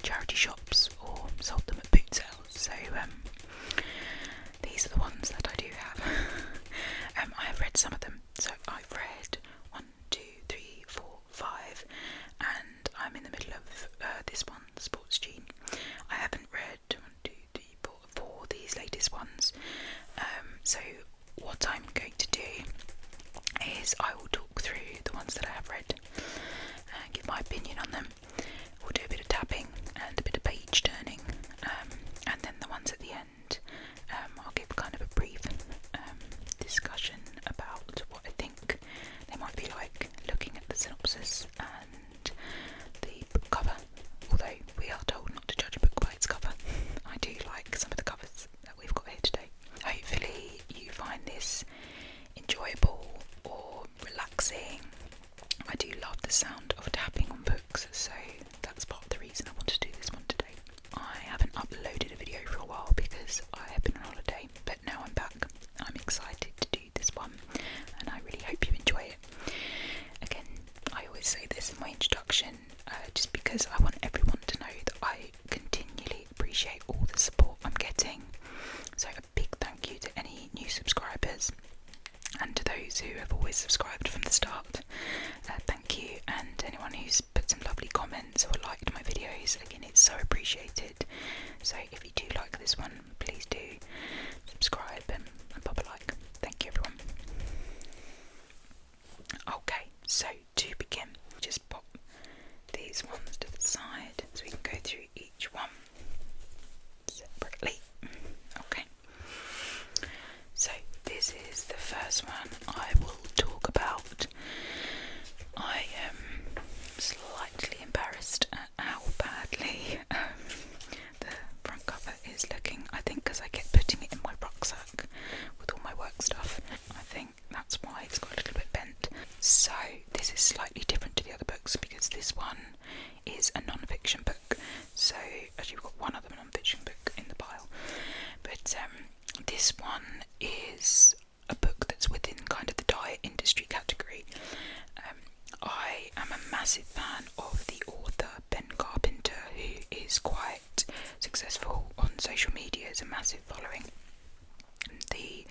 charity shops or sold them at boot sales. So these are the ones that I do have. I have read some of them. So I've read 1, 2, 3, 4, 5, and I'm in the middle of this one, the Sports Gene. I haven't read 1, 2, 3, 4, these latest ones. So what I'm going to do is I will talk through the ones that I have read and give my opinion on them. We'll do a bit of tapping and a bit of page turning, and then the ones at the end, I'll give kind of a brief discussion about what I think they might be like, looking at the synopsis and the book cover. Although we are told not to judge a book by its cover, I do like some of the covers that we've got here today. Hopefully you find this enjoyable or relaxing. I do love the sound of tapping on books, so that's part of the reason I want to do this one today. I haven't uploaded a video for a while because I have been on holiday, but now I'm back. I'm excited to do this one, and I really hope you enjoy it. Again, I always say this in my introduction, just because I want everyone to know that I continually appreciate all the support I'm getting. So a big thank you to any new subscribers, and to those who have always subscribed from the start. Thank you, and anyone who's put some lovely comments or liked my videos, again, it's so appreciated. So if you do like this one, please do subscribe and pop a like. Thank you, everyone. Okay, so to begin, just pop these ones to the side so we can go through each one separately. Okay, so this is the first one I will talk about. I am slightly embarrassed at how badly the front cover is looking. I think because I kept putting it in my rucksack with all my work stuff. I think that's why it's got a little bit bent. So this is slightly different to the other books because this one is a non-fiction book. So actually we've got one other non-fiction book in the pile, but this one is a book that's within kind of the diet industry category. I am a massive fan of the author Ben Carpenter, who is quite successful on social media, has a massive following. The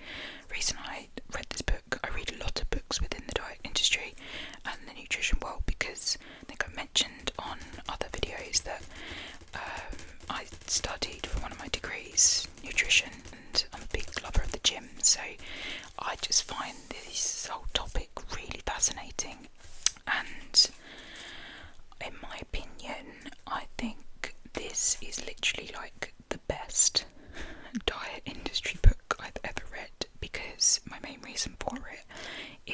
reason I read this book, I read a lot of books within the diet industry and the nutrition world because I think I mentioned on other videos that I studied for one of my degrees nutrition, and I'm a big lover of the gym, so I just find this whole topic really fascinating. And in my opinion, I think this is literally like the best diet industry book I've ever read, because my main reason for it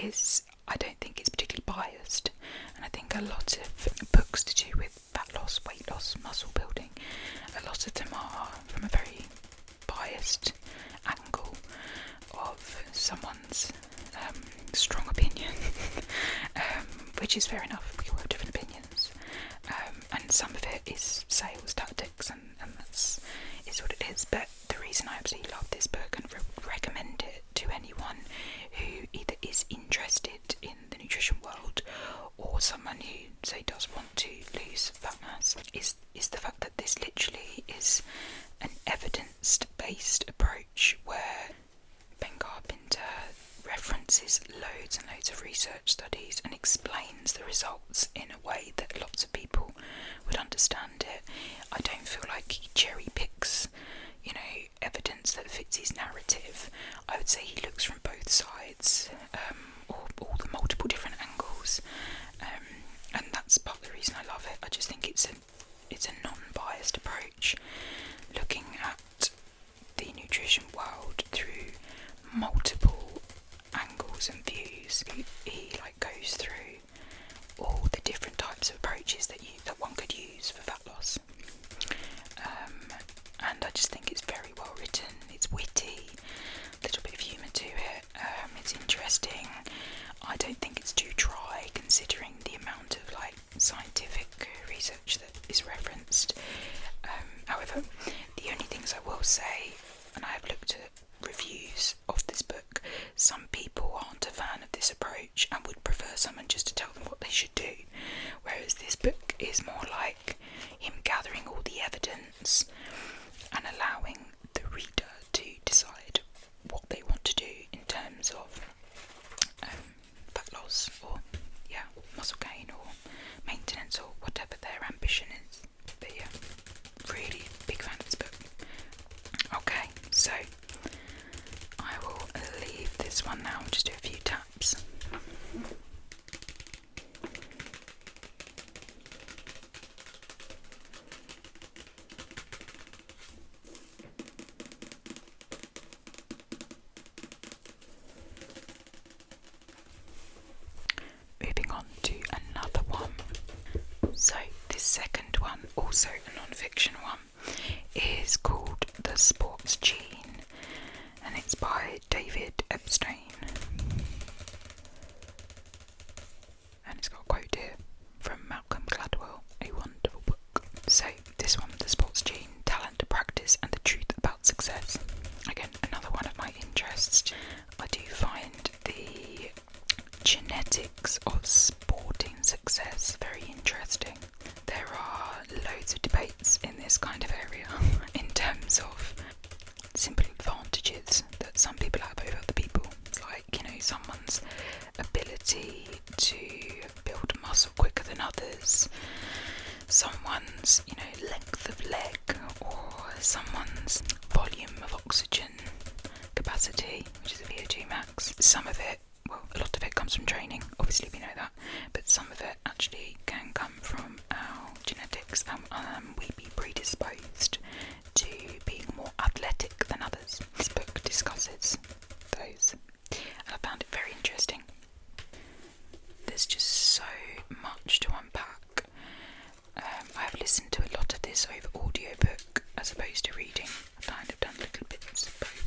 is I don't think it's particularly biased, and I think a lot of books to do with fat loss, weight loss, muscle building, a lot of them are from a very biased angle of someone's strong opinion, which is fair enough. We all have different opinions, and some of it is sales tactics, and that's is what it is. But the reason I absolutely love this book and recommend it to anyone who either is interested in the nutrition world or someone who, say, does want to lose fat mass is the fact that this literally is an evidence-based approach where Ben Carpenter references loads and loads of research studies and explains the results in a way that lots of people would understand it. I don't feel like he cherry picks, evidence that fits his narrative. I would say he looks from both sides, or all the multiple different angles, and that's part of the reason I love it. I just think it's a non-biased approach, looking at the nutrition world through multiple angles and views. He goes through all the different types of approaches that one could use for fat loss, and I just think it's very well written. It's witty, a little bit of humour to it. It's interesting. I don't think it's too dry, considering the amount of scientific research that is referenced. However, the only things I will say, and I have looked at reviews of this book, some people aren't a fan of this approach and would prefer someone just to tell them what they should do, whereas this book is more like him gathering all the wants and allowing the reader to decide what they want to do in terms of fat loss or muscle gain or maintenance or whatever their ambition is. But yeah, really big fan of this book. Okay, so I will leave this one now and just do a few taps. Moving on to another one. So this second one, also a non-fiction one, is called The Sports Gene, and it's by David Epstein. And it's got a quote here from Malcolm Gladwell, a wonderful book. So this one, The Sports Gene, Talent, Practice and the Truth About Success. Again, another one of my interests. I do find the genetics of sporting success very interesting. There are loads of debates in this kind of area in terms of simple advantages that some people have over other people. Like, someone's ability to build muscle quicker than others, someone's, length of leg, or someone's volume of oxygen capacity, which is a VO2 max. Some of it, a lot of it comes from training, obviously we know that, but some of it actually can come from our genetics, and we be predisposed to being more athletic than others. This book discusses those, and I found it very interesting. There's just so much to unpack. I have listened to a lot of this over audiobook as opposed to reading. I've kind of done little bits of both.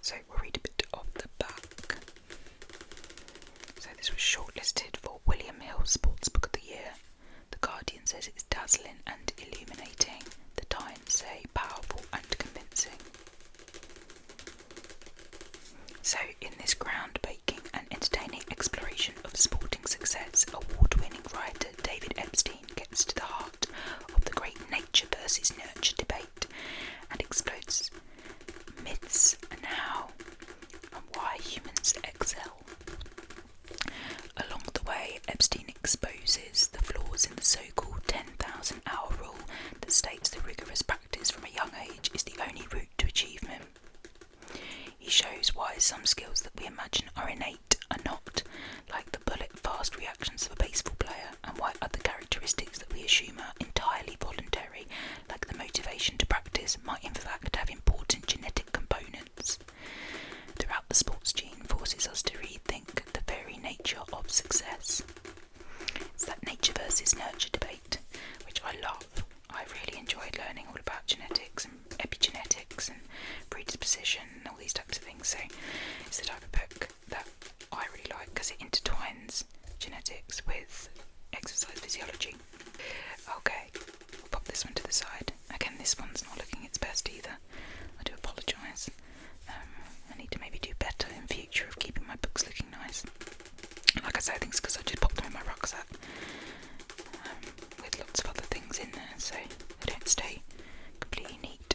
So we'll read a bit of the back. So this was shortlisted for William Hill Sports Book of the Year. The Guardian says it's dazzling and illuminating. The Times say powerful and convincing. So in this groundbreaking and entertaining exploration of sporting success, award-winning writer David Epstein gets to the heart of the great nature versus nurture debate and explodes myths and how and why humans excel. Along the way, Epstein exposes the flaws in the so-called 10,000-hour rule that states that rigorous practice from a young age is the only route to achievement. He shows why some skills that we imagine are innate are not, like the bullet-fast reactions of a baseball player, and why other characteristics that we assume are entirely voluntary, like the motivation to practice, might in fact have important genetic components. Throughout, the sports gene forces us to rethink the very nature of success. It's that nature versus nurture debate, which I love. I really enjoyed learning all about genetics and epigenetics and predisposition and all these types of things. So it's the type of book that I really like because it intertwines genetics with exercise physiology. Okay, I'll pop this one to the side. Again, this one's not looking its best either. I do apologise. I need to maybe do better in future of keeping my books looking nice. Like I say, I think it's because I just popped them in my rucksack with lots of other things in there, so they don't stay completely neat.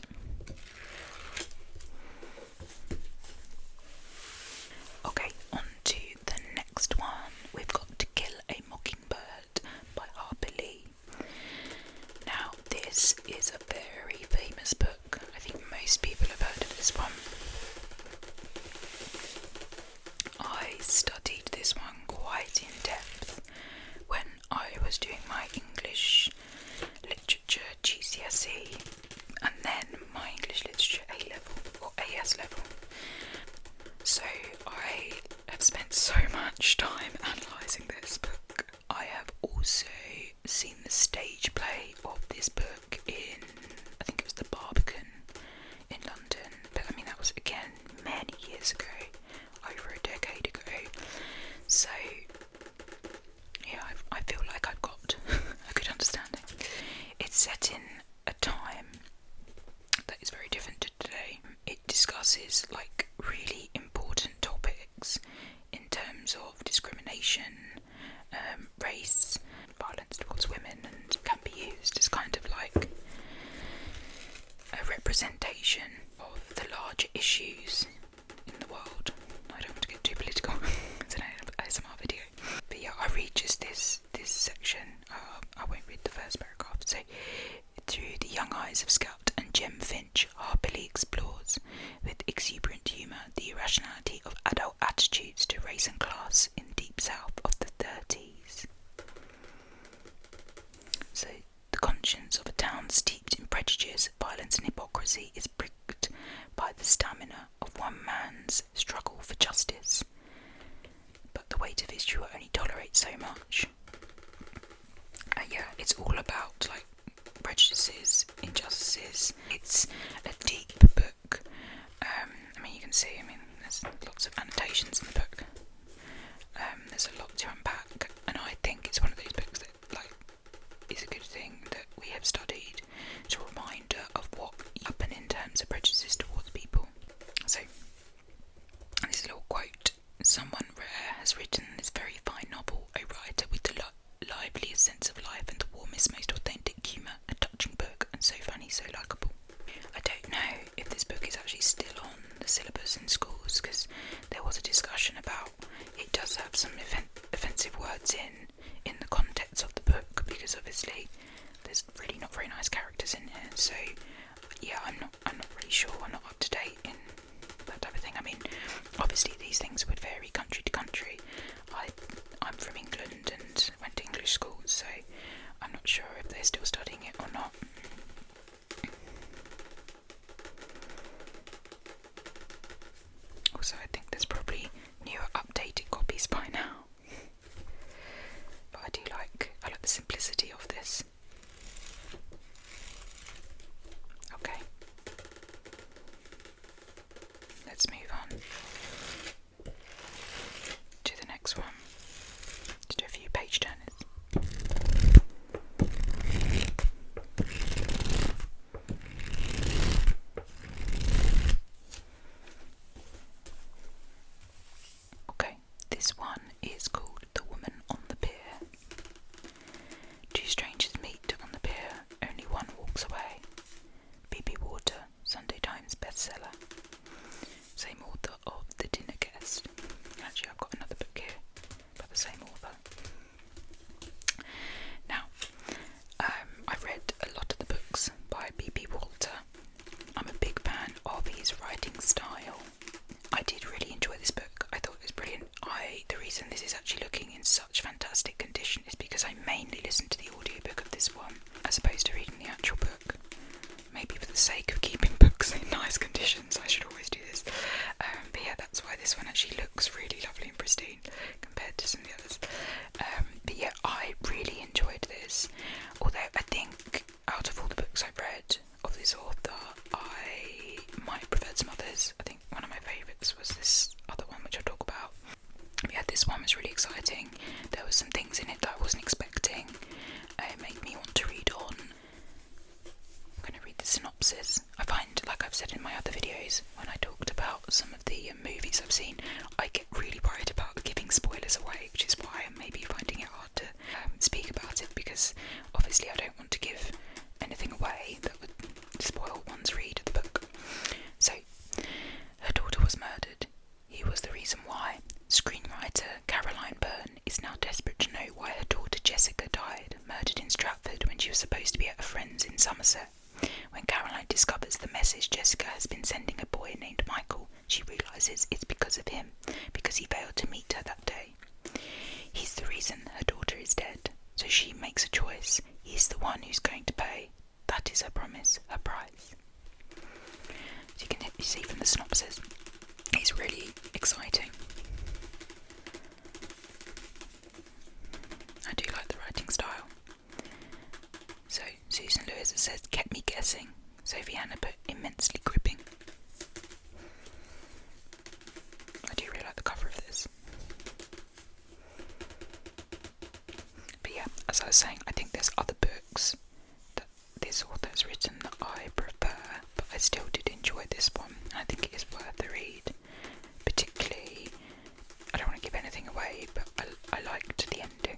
Okay, on to the next one. We've got To Kill a Mockingbird by Harper Lee. Now, this is a very famous book. I think most people have heard of this one. I studied this one quite in depth when I was doing my English literature GCSE and then my English literature A-level or AS level. So I have spent so much time analysing this book. I have also seen the stage play of this book in, I think it was the Barbican in London, but I mean that was again many years ago, over a decade ago. So yeah, I feel like I've got a good understanding. It's set in discusses like really important topics in terms of discrimination, race, violence towards women, and can be used as kind of like a representation of the larger issues in the world. I don't want to get too political. It's an ASMR video. But yeah, I read just this section. I won't read the first paragraph. So, through the young eyes of Scout and Jem Finch, Harperley explores with exuberant humour the irrationality of adult attitudes to race and class in the deep south of the 30s. So, the conscience of a town steeped in prejudice, violence and hypocrisy is pricked by the stamina of one man's struggle for justice. But the weight of history will only tolerate so much. Yeah, it's all about like prejudices, injustices. It's a deep book. I mean, you can see, there's lots of annotations in the book. There's a lot to unpack, and I think it's one of those books that like is a good thing that we have studied. It's a reminder of what happened in terms of prejudices towards people. So, this is a little quote. Someone rare has written this very fine novel, a writer with the liveliest sense of life and the warmest, most authentic humour, a touching book, and so funny, so likeable. I don't know if this book is actually still on the syllabus in schools, because there was a discussion about it does have some offensive words in the context of the book, because obviously there's really not very nice characters in here. So yeah, I'm not really sure. I'm not up to date in that type of thing. I mean, obviously these things would vary country to country. I'm from England and went to English schools, so I'm not sure if they're still studying it or not. Also, I think there's probably newer updated copies by now. But I like the simplicity of this. Okay. Let's move on to the next one. To do a few page turners. Okay, this one is called The Woman on the Pier. Two strangers meet on the pier, only one walks away. B.B. Water, Sunday Times bestseller. Same author of The Dinner Guest. Actually, I've got another book here by the same author. Now, I've read a lot of the books by B.B. Walter. I'm a big fan of his writing style. I did really enjoy this book. I thought it was brilliant. The reason this is actually looking in such fantastic condition is because I mainly listened to the audiobook of this one as opposed to reading the actual book. Maybe for the sake of keeping books in nice conditions, I should always do this. But yeah, that's why this one actually looks really lovely and pristine compared to some of the others. But yeah, I really enjoyed this. Although I think out of all the books I've read of this author, I might have preferred some others. I think one of my favourites was this other one, which I'll talk about. But yeah, this one was really exciting. There were some things in it that I wasn't expecting. It made me want to read on. I'm going to read the synopsis. I find, like I've said in my other videos, when I talked about some of the movies I've seen, I get really worried about giving spoilers away, which is why I'm maybe finding it hard to speak about it, because obviously I don't want to give anything away that would spoil one's read of the book. So, her daughter was murdered. He was the reason why. Screenwriter Caroline Byrne is now desperate to know why her daughter Jessica died, murdered in Stratford when she was supposed to be at a friend's in Somerset. When Caroline discovers the message Jessica has been sending a boy named Michael, she realises it's because of him, because he failed to meet her that day. He's the reason her daughter is dead, so she makes a choice. He's the one who's going to pay. That is her promise, her price. So you see from the synopsis, it's really exciting. I do like the writing style. So, Susan Lewis says, kept me guessing. Sophie Hannah put immensely gripping. I do really like the cover of this. But yeah, as I was saying, I think there's other books that this author has written that I prefer, but I still did enjoy this one. I think it is worth a read. Particularly, I don't want to give anything away, but I liked the ending.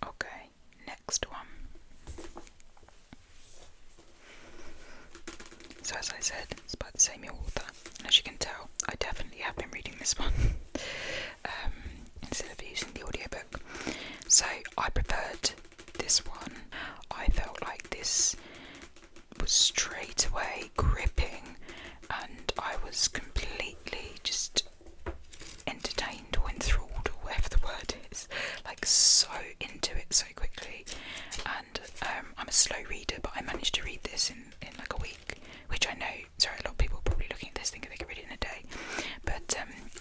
Okay, next one. So as I said, it's by the same author, and as you can tell, I definitely have been reading this one instead of using the audiobook. So I preferred this one. I felt like this was straight away gripping, and I was completely just entertained or enthralled, or whatever the word is, like so into it so quickly. And I'm a slow reader, but I managed to read this in like a week, which I know, sorry, a lot of people are probably looking at this thinking they could read it in a day, but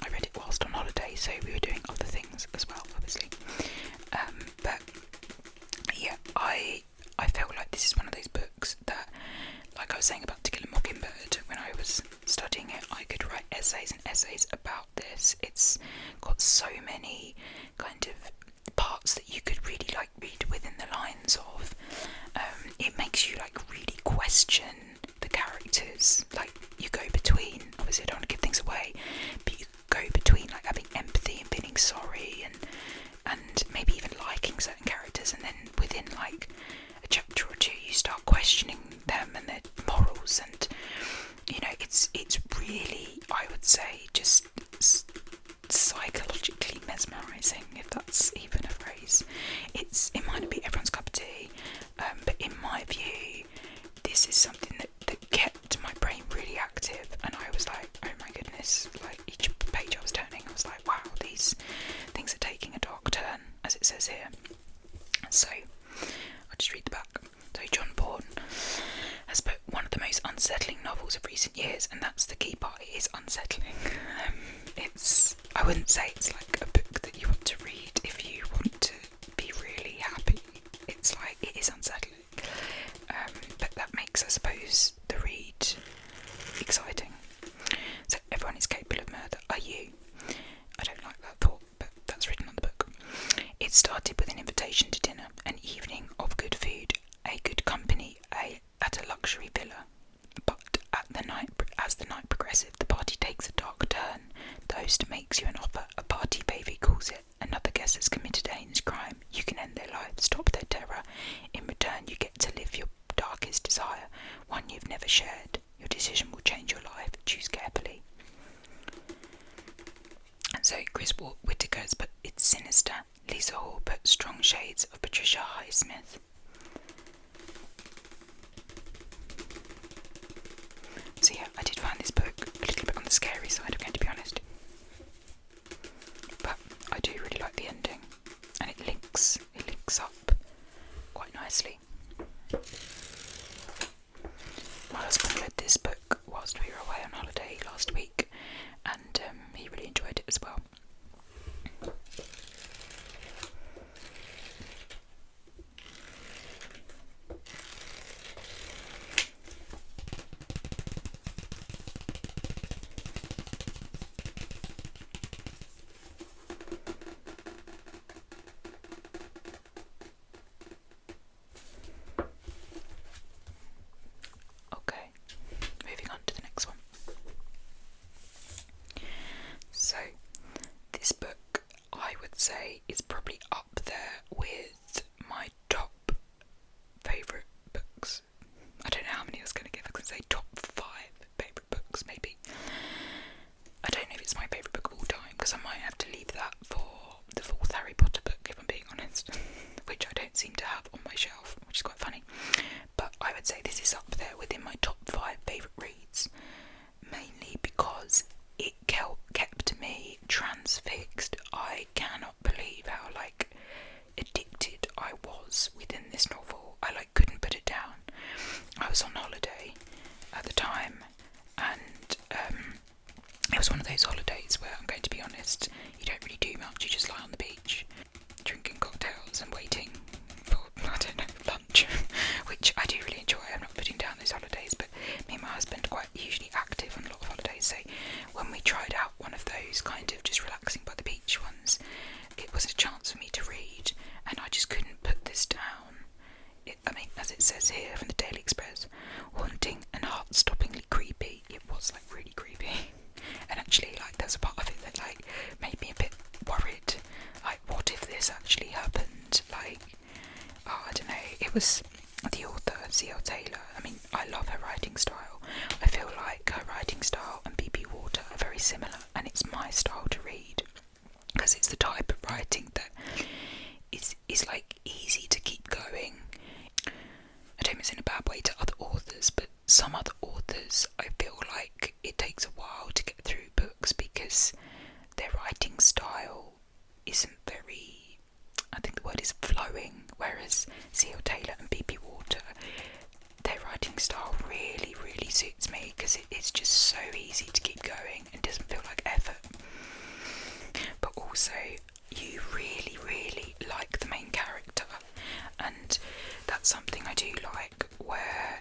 I read it whilst on holiday, so we were doing other things as well, obviously. But yeah, I felt like this is one of those books that, like I was saying about To Kill a Mockingbird, when I was studying it, I could write essays and essays about this. It's got so many kind of parts that you could really like read within the lines of. It makes you like really question the characters. Like you go between, obviously I don't want to give things away, but you go between like having empathy and feeling sorry and maybe even liking certain characters, and then within like a chapter or two you start questioning them and their morals, and you know, it's really, I would say, just psychologically mesmerising, if that's even a phrase. It might not be everyone's cup of tea, but in my view, this is something that kept my brain really active, and I was like, oh my goodness, like each page I was turning, I was like, wow, these things are taking a dark turn, as it says here. So, I'll just read the back. So, John Bourne has put one of the most unsettling novels of recent years, and that's the key part, it is unsettling. I wouldn't say it's like a book that you want to read if you want to be really happy. It's like, it is unsettling. But that makes, I suppose, the read exciting. So, everyone is capable of murder. Are you? I don't like that thought, but that's written on the book. It started with an invitation to dinner, an evening of good food, a good company at a luxury villa. But as the night progresses, the party takes a dark turn. The host makes you an offer, a party favour calls it. Another guest has committed a heinous crime. You can end their life, stop their terror. In return, you get to live your darkest desire, one you've never shared. Your decision will change your life. Choose carefully. And so Chris Whittaker's put it's sinister. Lisa Hall put strong shades of Patricia Highsmith. So yeah, I did find this book a little bit on the scary side, I'm going to be honest. But I do really like the ending, and it links up quite nicely. My husband read this book whilst we were away on holiday last week, and he really enjoyed it as well. So, this book, I would say, is probably up there with my top favourite books. I don't know how many I was going to give. I could say top 5 favourite books, maybe. I don't know if it's my favourite book of all time, because I might have to leave that for the 4th Harry Potter book, if I'm being honest, which I don't seem to have on my shelf, which is quite funny. But I would say this is up there within my top 5 favourite reads, mainly because it kept me transfixed. I cannot believe how addicted I was within this novel. I couldn't down. I was on holiday at the time, and it was one of those holidays where, I'm going to be honest, you don't really do much. You just lie on the beach, drinking cocktails and waiting for, I don't know, lunch, which I do really enjoy. I'm not putting down those holidays, but me and my husband are quite usually active on a lot of holidays, so when we tried out one of those kind of just relaxing by the beach ones, it was a chance for me to read, and I just couldn't put this down. As it says here from the Daily Express, haunting and heart-stoppingly creepy. It was like really creepy, and actually like there's a part of it that like made me a bit worried. Like, what if this actually happened? Like, oh, I don't know. It was the author, C.L. Taylor. I mean, I love her writing style. I feel like her writing style and B.B. Water are very similar, and it's my style to read because it's the type of writing that is like easy to keep going. I don't mean this in a bad way to other authors, but some other authors, I feel like it takes a while to get through books because their writing style isn't very, I think the word is flowing, whereas C.L. Taylor and B.B. Water, their writing style really, really suits me because it's just so easy to keep going and doesn't feel like effort. But also, you really, really like the main character, and that's something I do like, where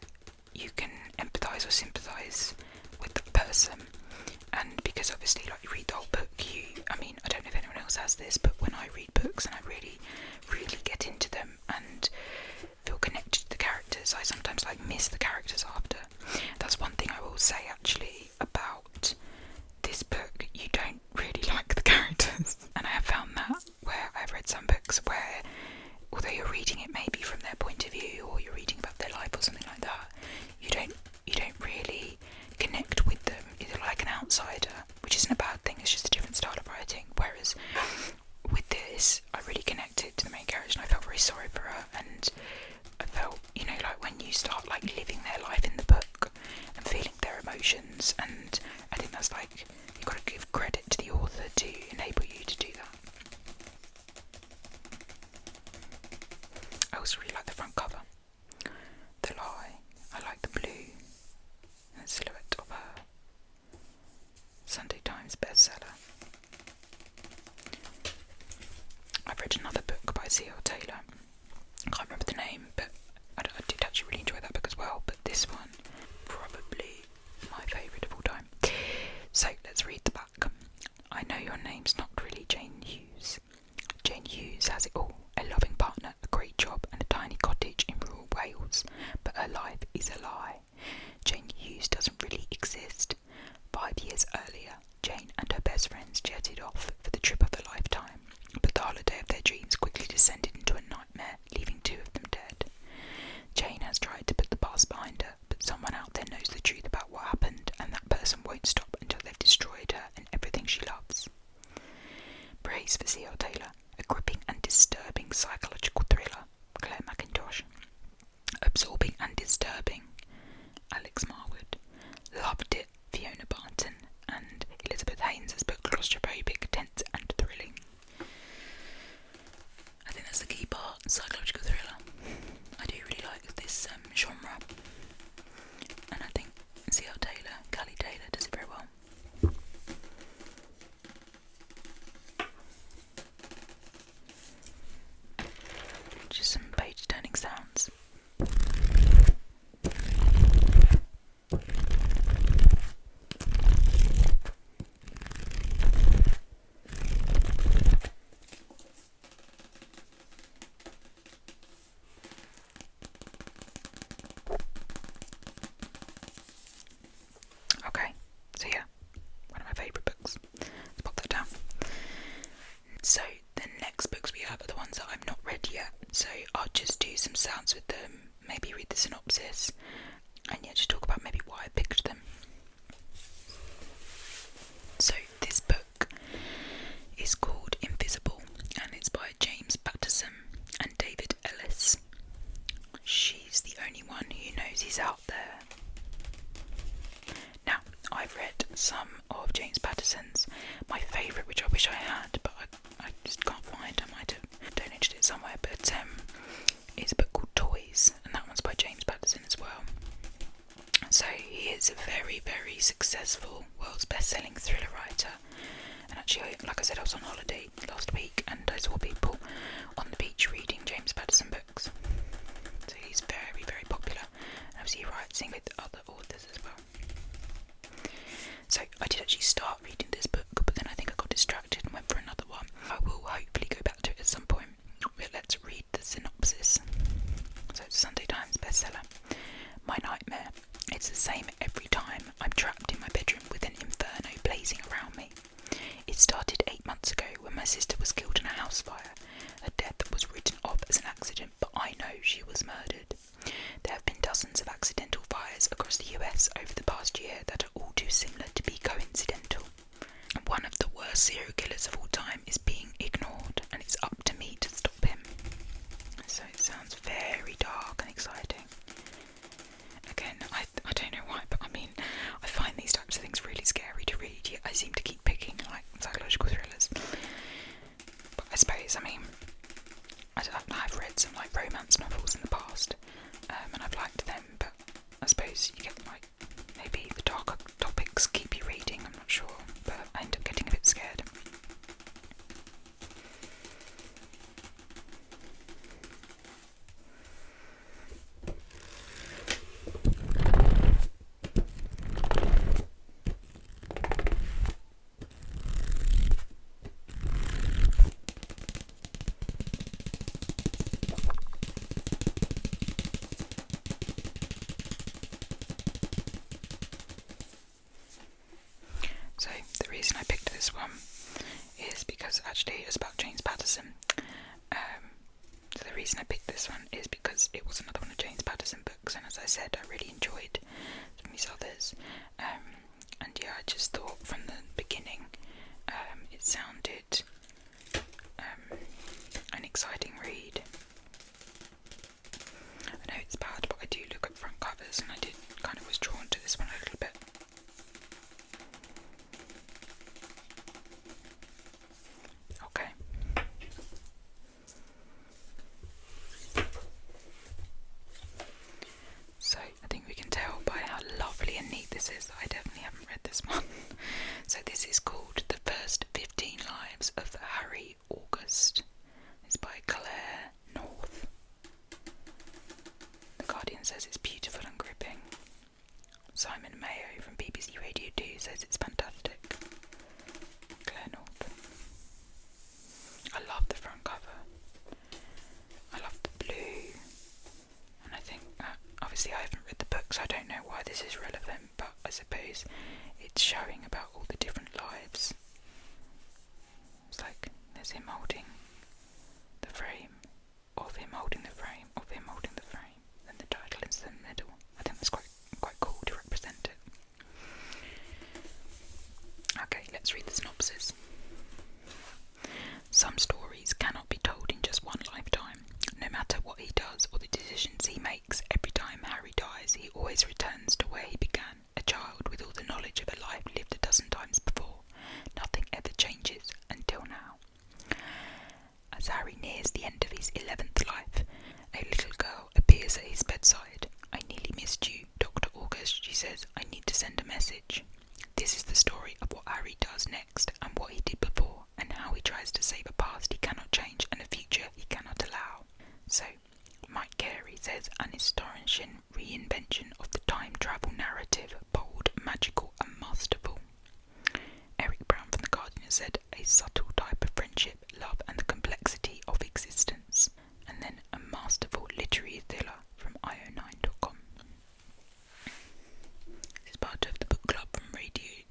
you can empathise or sympathise with the person. And because obviously, like, you read the whole book, I don't know if anyone else has this, but when I read books and I really, really get into them and feel connected to the characters, I sometimes like miss the characters after. That's one thing I will say actually about this book. You don't really like the characters, and I have found that where I've read some books where, although you're reading it maybe from their point of view, or you're reading about their life or something like that, you don't really connect with them. You're like an outsider, which isn't a bad thing, it's just a different style of writing. Whereas with this, I really connected to the main character and I felt very sorry for her, and I felt, like when you start like living their life in the book and feeling their emotions, and I think that's like, you've got to give credit to the author to enable you to do that. I also really like the front cover. The lie. I like the blue and the silhouette of her. Sunday Times bestseller. I've read another book by C.L. Taylor. I can't remember the name, but I did actually really enjoy that book as well. But this one, probably my favourite of all time. So let's read the back. I know your name's not really Jane Hughes. Jane Hughes has it all. A loving partner, a great job, and a tiny cottage in rural Wales. But her life is a lie. Jane Hughes doesn't really exist. 5 years earlier, Jane and her best friends jetted off for the trip of a lifetime. But the holiday of their dreams quickly descended into a nightmare, leaving 2 of them dead. Jane has tried to put the past behind her, but someone out there knows the truth about what happened, and that person won't stop until they've destroyed her and everything she loves. Praise for C.L. Taylor, a gripping and disturbing psychological thriller. Claire McIntosh. Absorbing and disturbing. Alex Marwood. Loved it. Fiona Barton. And Elizabeth Haynes' book claustrophobic, tense and thrilling. I think that's the key part, psychological thriller. I do really like this genre, and I think C.L. Taylor, Callie Taylor, does it very well. Just some page turning sounds. Okay, so yeah, one of my favourite books. Let's pop that down. So the next books we have are the ones that I've not read yet, so I'll just do some sounds with them, maybe read the synopsis, and yeah, just talk about maybe why I picked them. So this book is called Invisible, and it's by James Patterson and David Ellis. She's the only one who knows he's out there. Now, I've read some of James Patterson's. My favourite, which I wish I had, but I just can't find. I might have donated it somewhere, but is a book called Toys, and that one's by James she was murdered. There have been dozens of accidental fires across the US over the past year that are all too similar to be coincidental. One of the worst serial killers of all time is being ignored, and it's up to me to stop him. So it sounds very dark and exciting. Again, I don't know why, but I mean, I find these types of things really scary to read, yet I seem to keep picking, like, psychological thrillers. But I suppose, I mean, I've read some, like, romance novels in the past, and I've liked them, but I suppose you get, like, maybe the darker topics keep you reading, I'm not sure, but I end up getting a bit scared. So the reason I picked this one is because actually it was about James Patterson. So the reason I picked this one is because it was another one of James Patterson books, and as I said, I really enjoyed some of his others. And yeah, I just thought from the beginning it sounded an exciting read. I know it's bad, but I do look at front covers, and I did kind of was drawn to this one a little bit. Okay. So I think we can tell by how lovely and neat this is that I definitely haven't read this one. So this is called The First 15 Lives of Harry August. It's by Claire North. The Guardian says it's beautiful and gripping. Simon Mayo from BBC Radio 2 says it's fantastic. Claire North. I love the front cover. I love the blue. And I think, obviously I haven't read the book, so I don't know why this is relevant, but I suppose it's showing about all the different lives. It's like, there's him holding the frame, of him holding the frame, of him holding the frame, and the title is in the middle. I think that's quite cool to represent it. Okay, let's read the synopsis. Some stories cannot be told in just one lifetime. No matter what he does or the decisions he makes, every time Harry dies, he always returns to where he began, a child with all the knowledge of a life lived a dozen times before. Nothing ever changes until now. As Harry nears the end of his 11th life, a little girl appears at his bedside. I nearly missed you, Dr. August, she says. I need to send a message. This is the story of what Harry does next and what he did before, and how he tries to save a past he cannot change and a future he cannot allow. So, Mike Carey says, an astonishing reinvention of the time travel narrative, bold, magical and masterful. Eric Brown from The Guardian said, a subtle type of friendship, love and the complexity of existence. And then a masterful literary thriller from io9.com. This is part of the book club from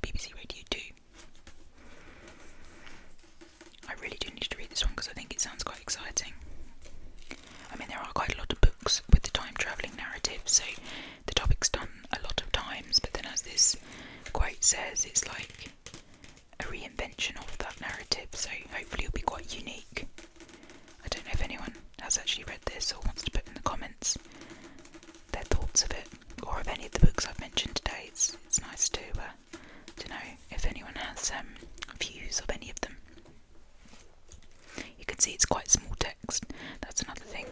BBC Radio 2. I really do need to read this one because I think it sounds quite exciting. I mean, there are quite a lot of books with the time travelling narrative, so the topic's done a lot of times, but then as this quote says, it's like a reinvention of that narrative, so hopefully it'll be quite unique. I don't know if anyone has actually read this or wants to put in the comments their thoughts of it, or of any of the books I've mentioned today. It's nice to know if anyone has views of any of them. You can see it's quite small text. That's another thing.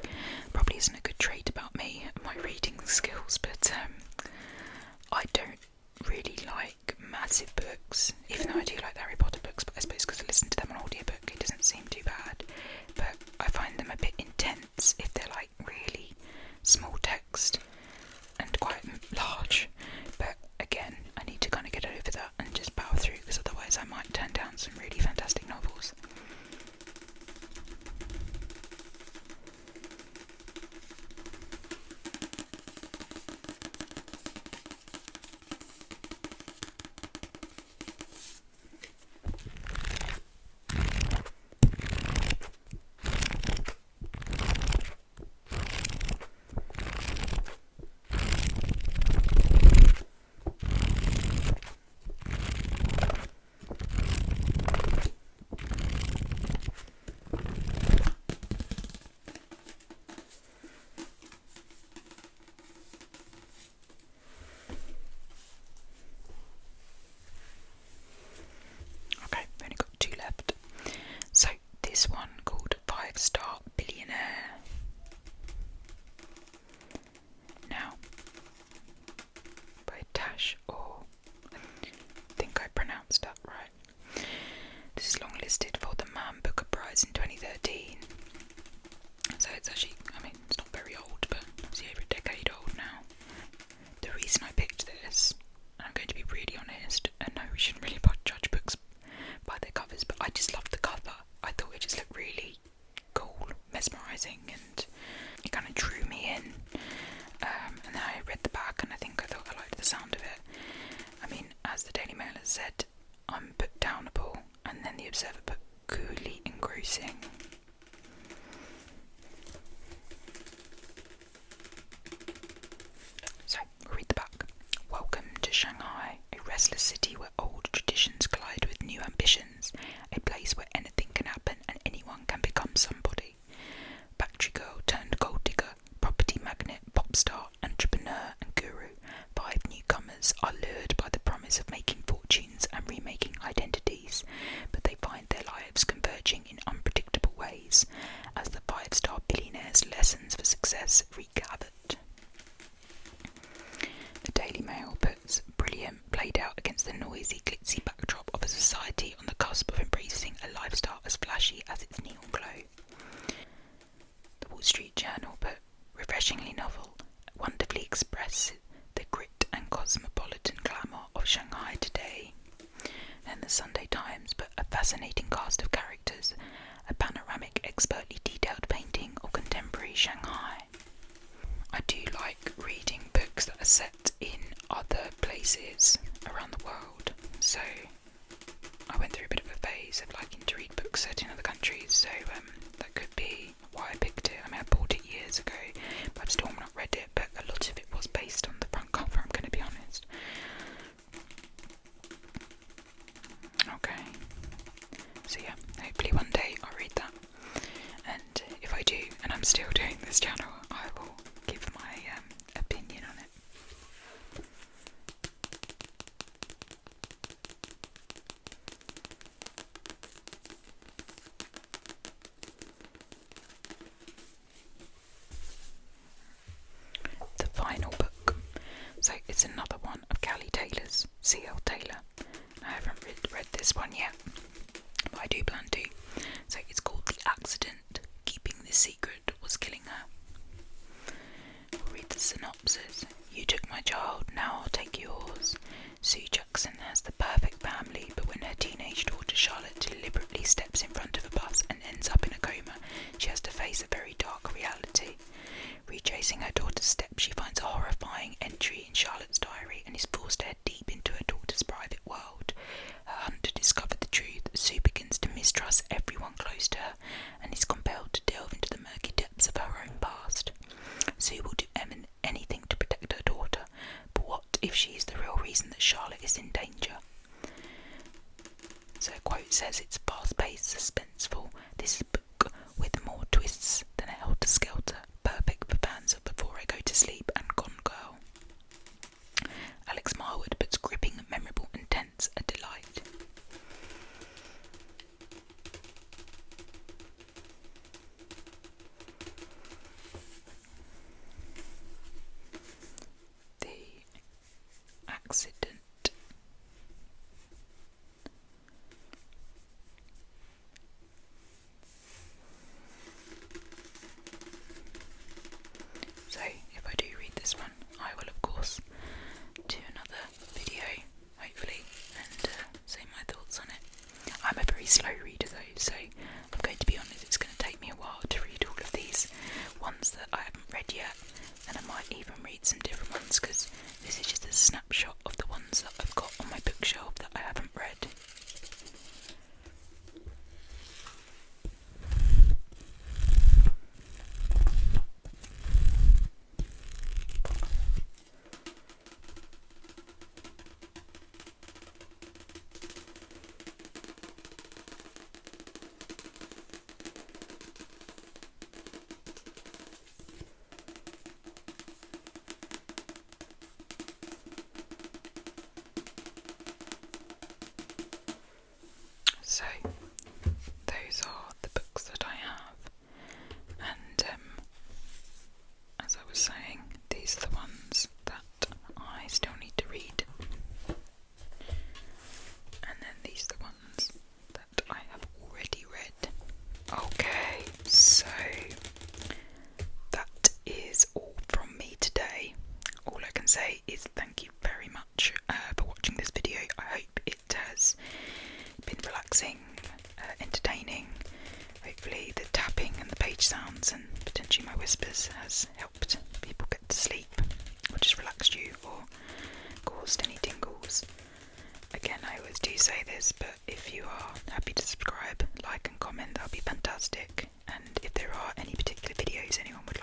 Probably isn't a good trait about me and my reading skills, but I don't really like massive books, even though I do like the Harry Potter books, but I suppose because I listen to them on audiobook it doesn't seem too bad. But I find them a bit intense if they're like It's actually, I mean, it's not very old, but it's over a decade old now. The reason I picked this, and I'm going to be really honest, and no, we shouldn't really judge books by their covers, but I just loved the cover. I thought it just looked really cool, mesmerising, and it kind of drew me in. And then I read the back, and I thought I liked the sound of it. I mean, as the Daily Mail has said, I'm put downable, and then the Observer put coolly engrossing. So, we'll read the back. Welcome to Shanghai, a restless city where old traditions collide with new ambitions, a place where anything can happen and anyone can become somebody. Factory girl turned gold digger, property magnate, pop star, entrepreneur and guru, 5 newcomers are lured by the promise of making fortunes and remaking identities, but they find their lives converging in unpredictable ways as the 5-star billionaire's lessons for success wreak havoc. The Daily Mail puts brilliant, played out against the noisy, glitzy backdrop of a society on the cusp of embracing a lifestyle as flashy as its neon glow. The Wall Street Journal put refreshingly novel, wonderfully express the grit and cosmopolitan glamour of Shanghai today. Then the Sunday Times put a fascinating cast of characters, a panoramic, expertly detailed painting of contemporary Shanghai. I do like reading books that are set in other places around the world, so I went through a bit of a phase of liking to read books set in other countries, so that could be why I picked it. I mean, I bought it years ago, but I've still not read it, but a lot of it was based on the front cover, I'm going to be honest. Okay, so yeah, hopefully one day I'll read that, and if I do, and I'm still doing this channel, I will give my opinion on it. The final book. So it's another one of Callie Taylor's, C.L. Taylor. I haven't read this one yet, but I do plan to. So it's called The Accident. Keeping this secret was killing her. We'll read the synopsis. You took my child, now I'll take yours. Sue Jackson has the perfect family, but when her teenage daughter Charlotte deliberately steps in front of a bus and ends up in a coma, she has to face a very dark reality. Retracing her daughter's steps, she finds a horrifying entry in Charlotte's diary and is forced to head deep into her daughter's private world. Her hunt to discover the truth, Sue begins to mistrust everyone close to her and is compelled to delve into the murky depths of her own past. Sue will do anything to protect her daughter, but what if she is the real reason that Charlotte is in danger? So a quote says it's fast-paced, suspenseful. This is a book with more twists than a helter-skelter, perfect for fans of Before I Go to Sleep and Gone Girl. Alex Marwood puts gripping, memorable and tense a delight. The Accident. So if I do read this one, I will of course do another video, hopefully, and say my thoughts on it. I'm a very slow reader though, so I'm going to be honest, it's going to take me a while to read all of these ones that I haven't read yet, and I might even read some different ones because this is just a snapshot of the ones that I've got on my bookshelf that I haven't read. whispers has helped people get to sleep, or just relaxed you, or caused any tingles. Again, I always do say this, but if you are happy to subscribe, like and comment, that would be fantastic. And if there are any particular videos anyone would